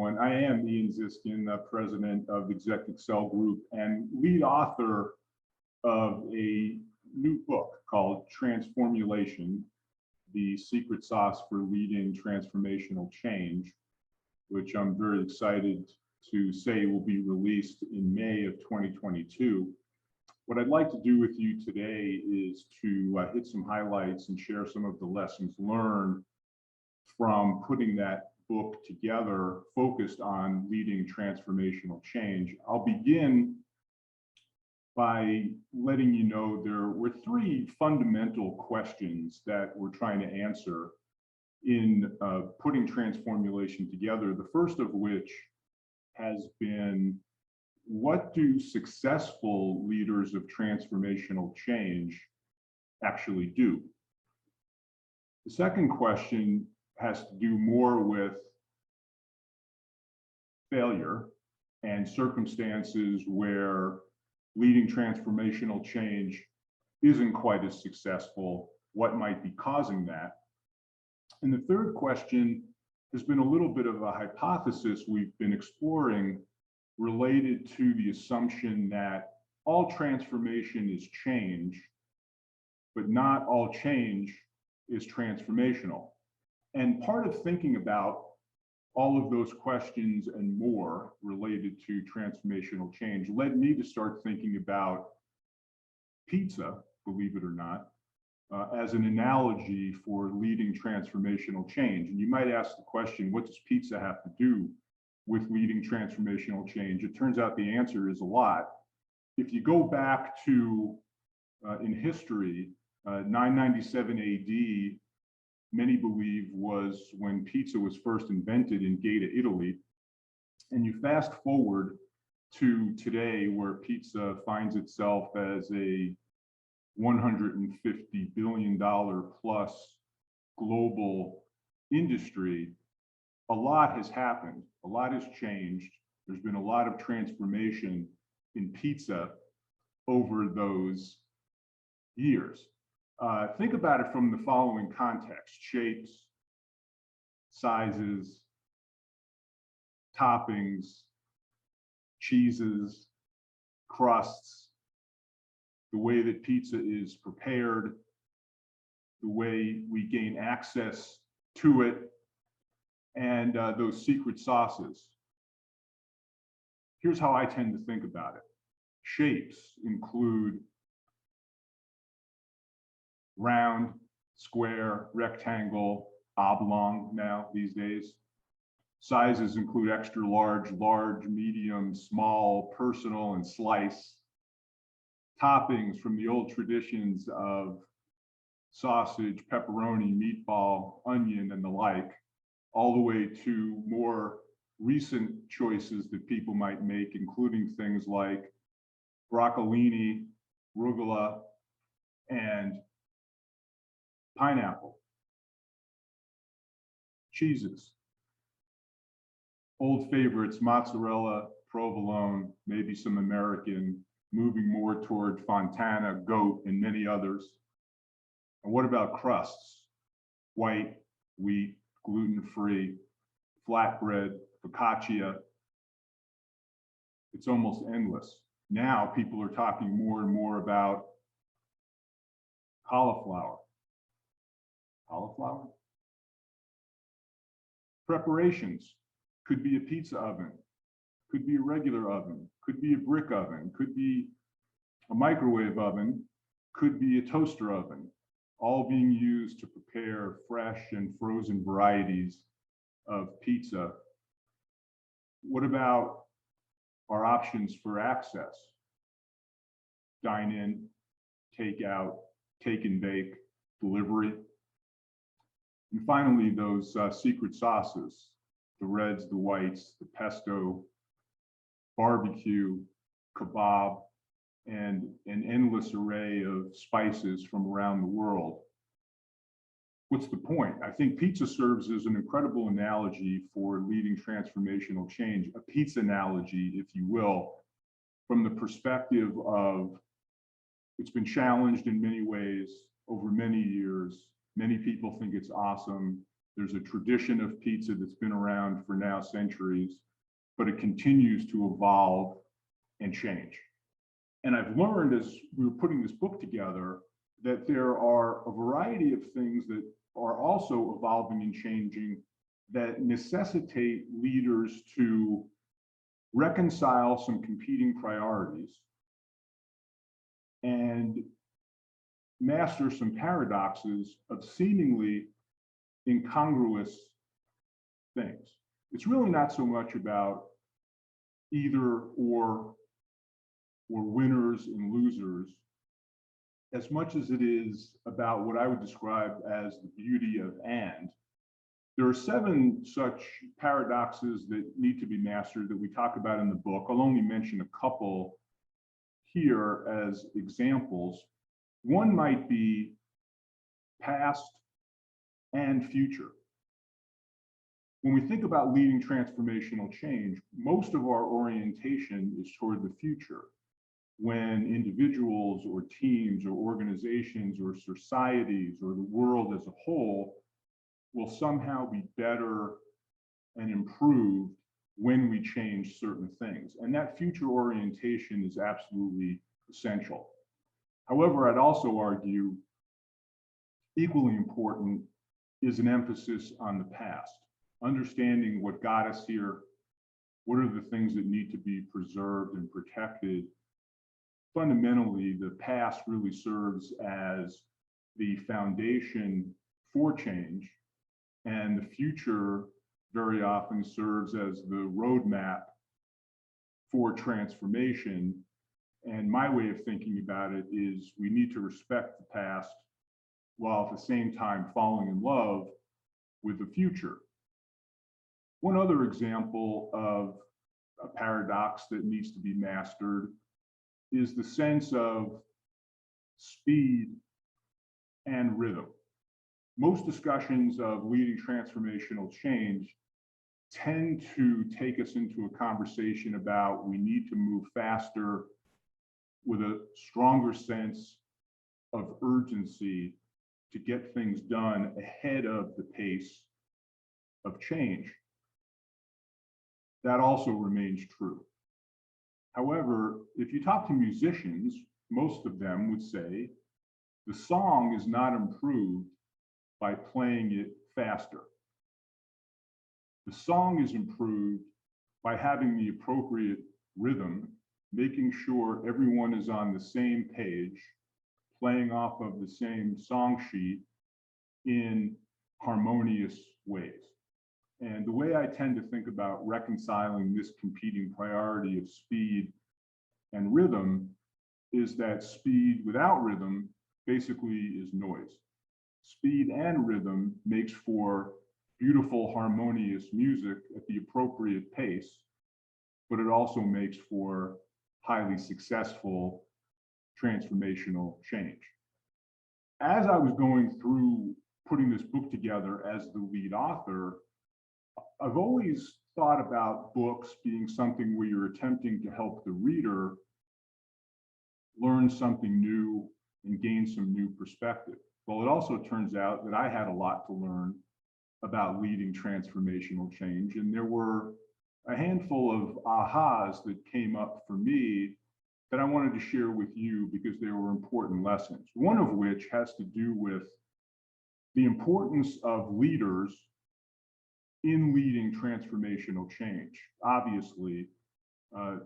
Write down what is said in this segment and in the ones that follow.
everyone. I am Ian Ziskin, president of Exec Excel Group and lead author of a new book called Transformational, the secret sauce for leading transformational change, which I'm very excited to say will be released in May of 2022. What I'd like to do with you today is to hit some highlights and share some of the lessons learned from putting that book together, focused on leading transformational change. I'll begin by letting you know there were three fundamental questions that we're trying to answer in putting Transformational together. The first of which has been, what do successful leaders of transformational change actually do? The second question has to do more with failure and circumstances where leading transformational change isn't quite as successful. What might be causing that? And the third question has been a little bit of a hypothesis we've been exploring related to the assumption that all transformation is change, but not all change is transformational. And part of thinking about all of those questions and more related to transformational change led me to start thinking about pizza, believe it or not, as an analogy for leading transformational change. And you might ask the question, what does pizza have to do with leading transformational change? It turns out the answer is a lot. If you go back to, in history, 997 AD, many believe was when pizza was first invented in Gaeta, Italy. And you fast forward to today, where pizza finds itself as a $150 billion plus global industry. A lot has happened, a lot has changed. There's been a lot of transformation in pizza over those years. Think about it from the following context: shapes, sizes, toppings, cheeses, crusts, the way that pizza is prepared, the way we gain access to it, and those secret sauces. Here's how I tend to think about it. Shapes include round, square, rectangle, oblong now these days. Sizes include extra large, large, medium, small, personal, and slice. Toppings, from the old traditions of sausage, pepperoni, meatball, onion, and the like, all the way to more recent choices that people might make, including things like broccolini, arugula, and pineapple. Cheeses, old favorites: mozzarella, provolone, maybe some American, moving more toward Fontana, goat, and many others. And what about crusts? White, wheat, gluten-free, flatbread, focaccia. It's almost endless. Now people are talking more and more about cauliflower. Cauliflower? Preparations. Could be a pizza oven, could be a regular oven, could be a brick oven, could be a microwave oven, could be a toaster oven, all being used to prepare fresh and frozen varieties of pizza. What about our options for access? Dine in, take out, take and bake, delivery. And finally, those secret sauces: the reds, the whites, the pesto, barbecue, kebab, and an endless array of spices from around the world. What's the point? I think pizza serves as an incredible analogy for leading transformational change, a pizza analogy, if you will, from the perspective of it's been challenged in many ways over many years. Many people think it's awesome. There's a tradition of pizza that's been around for now centuries, but it continues to evolve and change. And I've learned as we were putting this book together that there are a variety of things that are also evolving and changing that necessitate leaders to reconcile some competing priorities and master some paradoxes of seemingly incongruous things. It's really not so much about either or winners and losers, as much as it is about what I would describe as the beauty of and. There are 7 such paradoxes that need to be mastered that we talk about in the book. I'll only mention a couple here as examples. One might be past and future. When we think about leading transformational change, most of our orientation is toward the future, when individuals or teams or organizations or societies or the world as a whole will somehow be better and improved when we change certain things. And that future orientation is absolutely essential. However, I'd also argue equally important is an emphasis on the past, understanding what got us here, what are the things that need to be preserved and protected. Fundamentally, the past really serves as the foundation for change, and the future very often serves as the roadmap for transformation. And my way of thinking about it is we need to respect the past while at the same time falling in love with the future. One other example of a paradox that needs to be mastered is the sense of speed and rhythm. Most discussions of leading transformational change tend to take us into a conversation about we need to move faster with a stronger sense of urgency to get things done ahead of the pace of change. That also remains true. However, if you talk to musicians, most of them would say the song is not improved by playing it faster. The song is improved by having the appropriate rhythm, making sure everyone is on the same page, playing off of the same song sheet in harmonious ways. And the way I tend to think about reconciling this competing priority of speed and rhythm is that speed without rhythm basically is noise. Speed and rhythm makes for beautiful, harmonious music at the appropriate pace, but it also makes for highly successful transformational change. As I was going through putting this book together as the lead author, I've always thought about books being something where you're attempting to help the reader learn something new and gain some new perspective. Well, it also turns out that I had a lot to learn about leading transformational change, and there were a handful of ahas that came up for me that I wanted to share with you because they were important lessons. One of which has to do with the importance of leaders in leading transformational change. Obviously,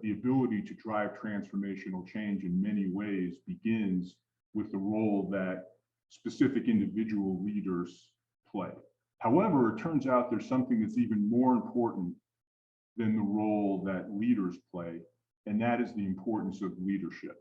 the ability to drive transformational change in many ways begins with the role that specific individual leaders play. However, it turns out there's something that's even more important than the role that leaders play, and that is the importance of leadership.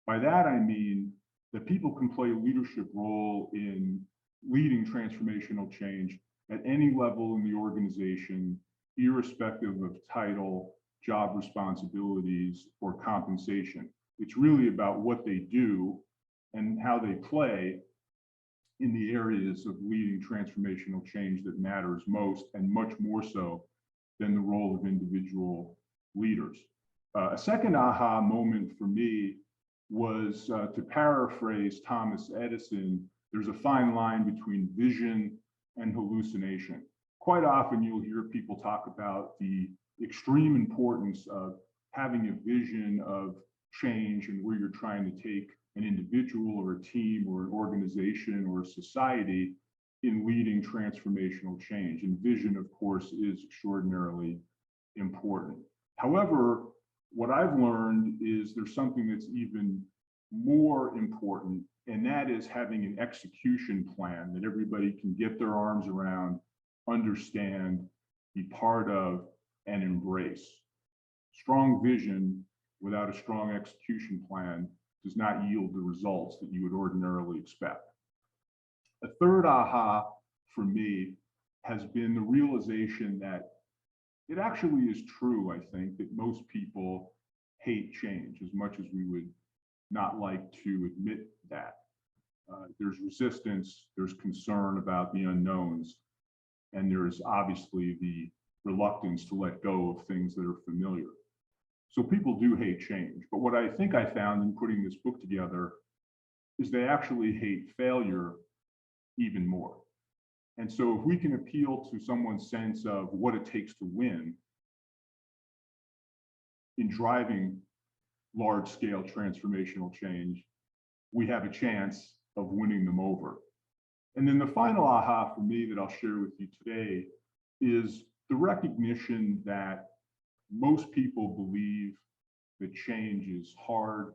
By that, I mean that people can play a leadership role in leading transformational change at any level in the organization, irrespective of title, job responsibilities, or compensation. It's really about what they do and how they play in the areas of leading transformational change that matters most, and much more so than the role of individual leaders. A second aha moment for me was, to paraphrase Thomas Edison, there's a fine line between vision and hallucination. Quite often you'll hear people talk about the extreme importance of having a vision of change and where you're trying to take an individual or a team or an organization or a society in leading transformational change. And vision, of course, is extraordinarily important. However, what I've learned is there's something that's even more important, and that is having an execution plan that everybody can get their arms around, understand, be part of, and embrace. Strong vision without a strong execution plan does not yield the results that you would ordinarily expect. A third aha for me has been the realization that it actually is true, I think, that most people hate change as much as we would not like to admit that. There's resistance, there's concern about the unknowns, and there's obviously the reluctance to let go of things that are familiar. So people do hate change, but what I think I found in putting this book together is they actually hate failure even more. And so if we can appeal to someone's sense of what it takes to win in driving large-scale transformational change, we have a chance of winning them over. And then the final aha for me that I'll share with you today is the recognition that most people believe that change is hard,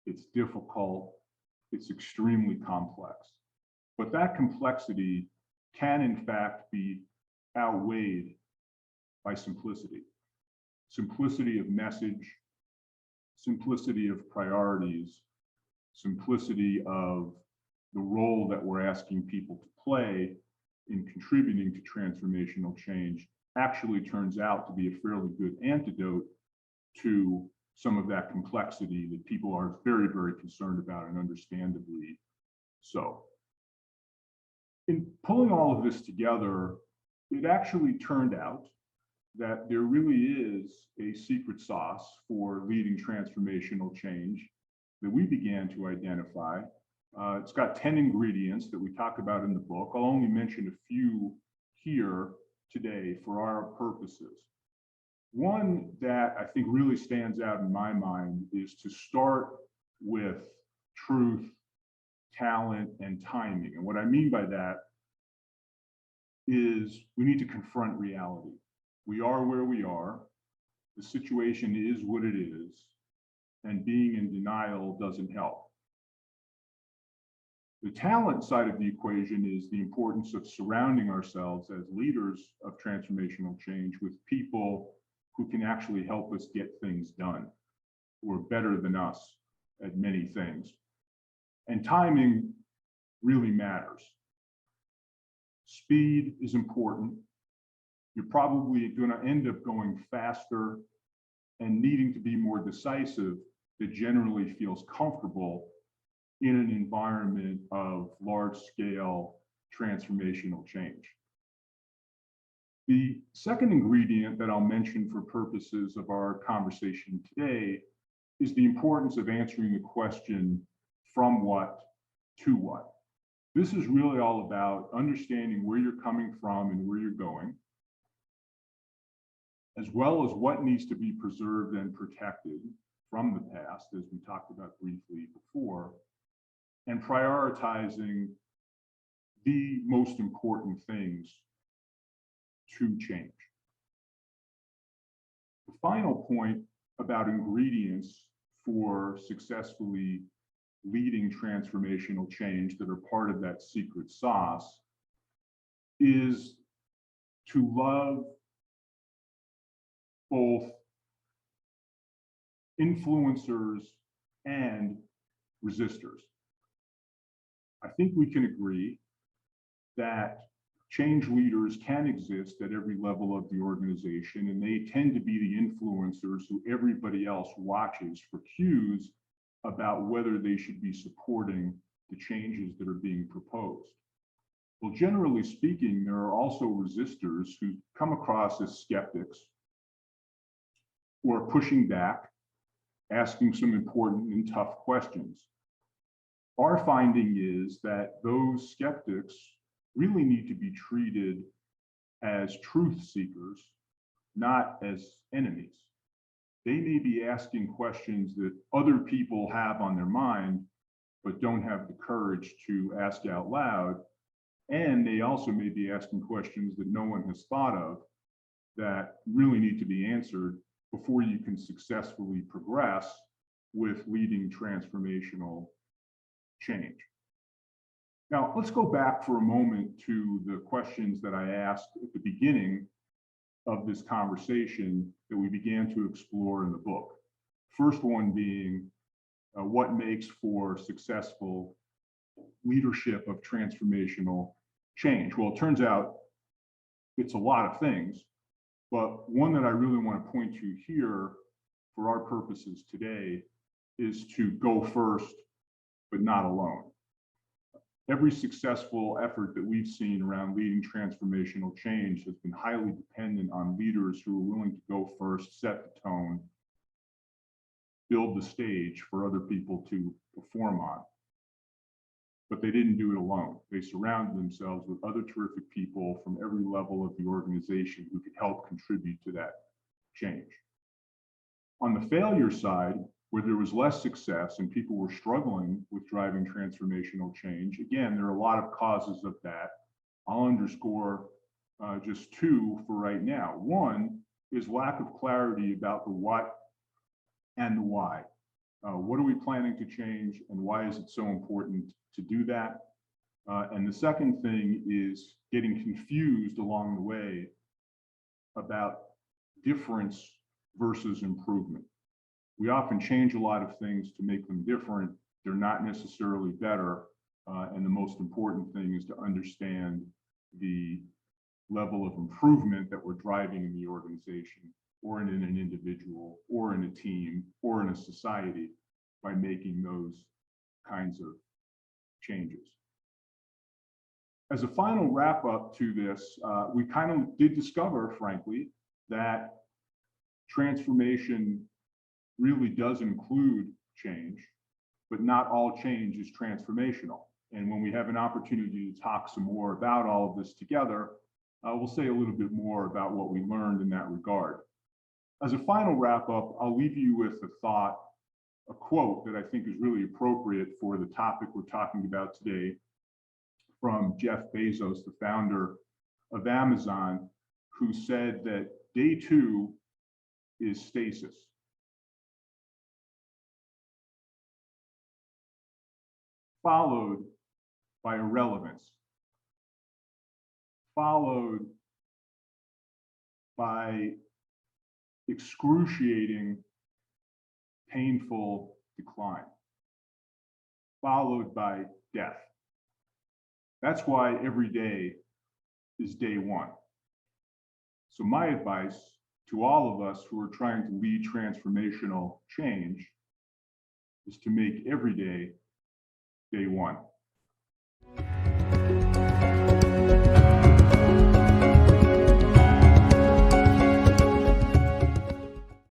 it's difficult, it's extremely complex. But that complexity can in fact be outweighed by simplicity. Simplicity of message, simplicity of priorities, simplicity of the role that we're asking people to play in contributing to transformational change actually turns out to be a fairly good antidote to some of that complexity that people are very, very concerned about, and understandably so. In pulling all of this together, it actually turned out that there really is a secret sauce for leading transformational change that we began to identify. It's got 10 ingredients that we talk about in the book. I'll only mention a few here today for our purposes. One that I think really stands out in my mind is to start with truth, talent, and timing. And what I mean by that is we need to confront reality. We are where we are. The situation is what it is, and being in denial doesn't help. The talent side of the equation is the importance of surrounding ourselves as leaders of transformational change with people who can actually help us get things done, who are better than us at many things. And timing really matters. Speed is important. You're probably going to end up going faster and needing to be more decisive that generally feels comfortable in an environment of large-scale transformational change. The second ingredient that I'll mention for purposes of our conversation today is the importance of answering the question, from what to what? This is really all about understanding where you're coming from and where you're going, as well as what needs to be preserved and protected from the past, as we talked about briefly before, and prioritizing the most important things to change. The final point about ingredients for successfully leading transformational change that are part of that secret sauce is to love both influencers and resistors. I think we can agree that change leaders can exist at every level of the organization, and they tend to be the influencers who everybody else watches for cues about whether they should be supporting the changes that are being proposed. Well, generally speaking, there are also resistors who come across as skeptics who are pushing back, asking some important and tough questions. Our finding is that those skeptics really need to be treated as truth seekers, not as enemies. They may be asking questions that other people have on their mind, but don't have the courage to ask out loud. And they also may be asking questions that no one has thought of that really need to be answered before you can successfully progress with leading transformational change. Now, let's go back for a moment to the questions that I asked at the beginning of this conversation that we began to explore in the book. First one being what makes for successful leadership of transformational change? Well, it turns out it's a lot of things, but one that I really want to point to here for our purposes today is to go first, but not alone. Every successful effort that we've seen around leading transformational change has been highly dependent on leaders who are willing to go first, set the tone, build the stage for other people to perform on. But they didn't do it alone. They surrounded themselves with other terrific people from every level of the organization who could help contribute to that change. On the failure side, where there was less success and people were struggling with driving transformational change, again, there are a lot of causes of that. I'll underscore just two for right now. One is lack of clarity about the what and the why. What are we planning to change and why is it so important to do that? And the second thing is getting confused along the way about difference versus improvement. We often change a lot of things to make them different. They're not necessarily better. And the most important thing is to understand the level of improvement that we're driving in the organization or in an individual or in a team or in a society by making those kinds of changes. As a final wrap up to this, we kind of did discover, frankly, that transformation really does include change, but not all change is transformational. And when we have an opportunity to talk some more about all of this together, we'll say a little bit more about what we learned in that regard. As a final wrap up, I'll leave you with a thought, a quote that I think is really appropriate for the topic we're talking about today from Jeff Bezos, the founder of Amazon, who said that day 2 is stasis. Followed by irrelevance, followed by excruciating, painful decline, followed by death. That's why every day is day 1. So my advice to all of us who are trying to lead transformational change is to make every day day 1.